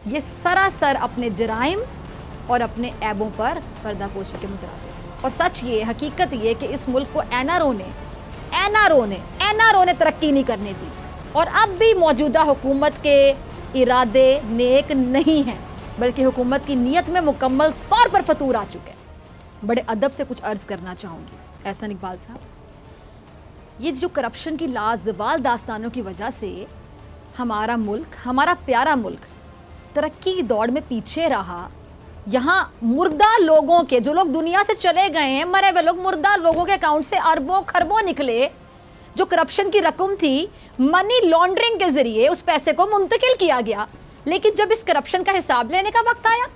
ये सरासर अपने जराइम और अपने ऐबों पर पर्दापोशी के मुतरादिफ। और सच ये, हकीकत ये कि इस मुल्क को एनआरओ ने तरक्की नहीं करने दी, और अब भी मौजूदा हुकूमत के इरादे नेक नहीं हैं, बल्कि हुकूमत की नीयत में मुकम्मल तौर पर फतूर आ चुके हैं। बड़े अदब से कुछ अर्ज़ करना चाहूँगी एहसान इकबाल साहब, ये जो करप्शन की लाजवाल दास्तानों की वजह से हमारा मुल्क, हमारा प्यारा मुल्क तरक्की की दौड़ में पीछे रहा। यहाँ मुर्दा लोगों के, जो लोग दुनिया से चले गए हैं, मरे हुए लोग, मुर्दा लोगों के अकाउंट से अरबों खरबों निकले। जो करप्शन की रकम थी, मनी लॉन्ड्रिंग के जरिए उस पैसे को मुंतकिल किया गया। लेकिन जब इस करप्शन का हिसाब लेने का वक्त आया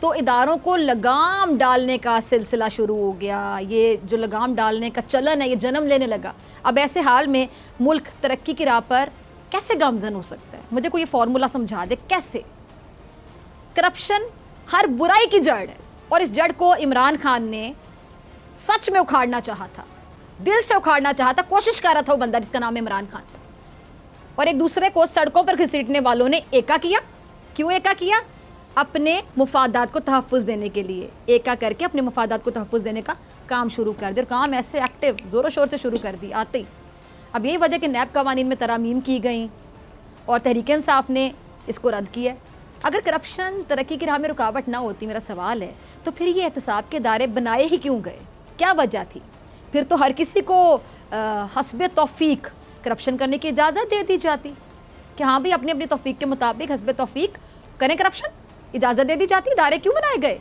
तो इदारों को लगाम डालने का सिलसिला शुरू हो गया। ये जो लगाम डालने का चलन है, ये जन्म लेने लगा। अब ऐसे हाल में मुल्क तरक्की की राह पर कैसे गामजन हो सकता है? मुझे कोई ये फॉर्मूला समझा दे कैसे। करप्शन हर बुराई की जड़ है, और इस जड़ को इमरान खान ने सच में उखाड़ना चाहा था, दिल से उखाड़ना चाहा था। कोशिश कर रहा था वो बंदा जिसका नाम है इमरान खान। और एक दूसरे को सड़कों पर घसीटने वालों ने एका किया। क्यों एका किया? अपने मुफादात को तहफ़्फ़ुज़ देने के लिए एका करके अपने मुफादात को तहफ़्फ़ुज़ देने का काम शुरू कर दिया। और काम ऐसे एक्टिव ज़ोरों शोर से शुरू कर दी आते ही। अब यही वजह कि नैब कवानीन में तरामीम की गई और तहरीक इंसाफ ने इसको रद्द किया। अगर करप्शन तरक्की की राह में रुकावट ना होती, मेरा सवाल है, तो फिर ये एहतसाब के दायरे बनाए ही क्यों गए? क्या वजह थी? फिर तो हर किसी को हस्बे तौफीक करप्शन करने की इजाज़त दे दी जाती कि हाँ भाई, अपनी अपनी तौफीक के मुताबिक हस्बे तौफीक करें करप्शन, इजाज़त दे दी जाती। दायरे क्यों बनाए गए?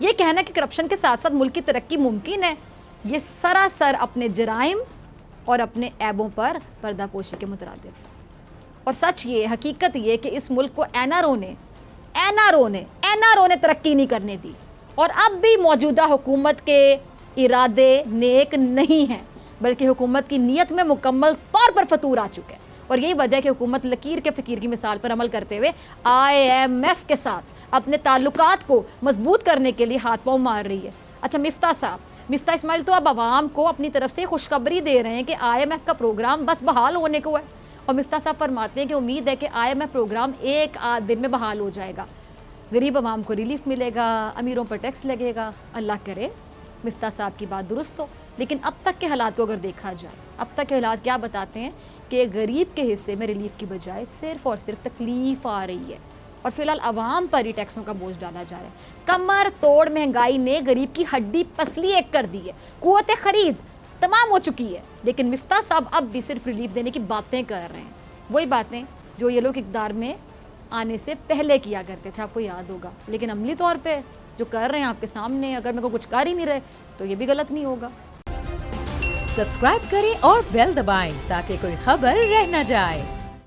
ये कहना कि करप्शन के साथ साथ मुल्क की तरक्की मुमकिन है, ये सरासर अपने जराइम और अपने ऐबों पर पर्दापोशी के मुतरादिफ। और सच ये, हकीकत ये कि इस मुल्क को एनआरओ ने तरक्की नहीं करने दी, और अब भी मौजूदा हुकूमत के इरादे नेक नहीं हैं, बल्कि हुकूमत की नीयत में मुकम्मल तौर पर फतूर आ चुके हैं। और यही वजह है कि हुकूमत लकीर के फ़कीर की मिसाल पर अमल करते हुए IMF के साथ अपने ताल्लुकात को मजबूत करने के लिए हाथ पांव मार रही है। अच्छा, मिफ्ता इस्माइल तो अब आवाम को अपनी तरफ से खुशखबरी दे रहे हैं कि IMF का प्रोग्राम बस बहाल होने को है। और मिफ्ता साहब फरमाते हैं कि उम्मीद है कि IMF प्रोग्राम एक आध दिन में बहाल हो जाएगा, गरीब आवाम को रिलीफ मिलेगा, अमीरों पर टैक्स लगेगा। अल्लाह करे मिफ्ता साहब की बात दुरुस्त हो। लेकिन अब तक के हालात को अगर देखा जाए, अब तक के हालात क्या बताते हैं कि गरीब के हिस्से में रिलीफ की बजाय सिर्फ और सिर्फ तकलीफ आ रही है, और फिलहाल आवाम पर ही टैक्सों का बोझ डाला जा रहा है। कमर तोड़ महंगाई ने गरीब की हड्डी पसली एक कर दी है, कुव्वत खरीद तमाम हो चुकी है। लेकिन मिफ्ता साहब अब भी सिर्फ रिलीफ देने की बातें कर रहे हैं, वही बातें जो ये लोग इक़्तिदार में आने से पहले किया करते थे, आपको याद होगा। लेकिन अमली तौर पे जो कर रहे हैं आपके सामने, अगर मेरे को कुछ कर ही नहीं रहे तो ये भी गलत नहीं होगा। सब्सक्राइब करें और बेल दबाएं ताकि कोई खबर रह न जाए।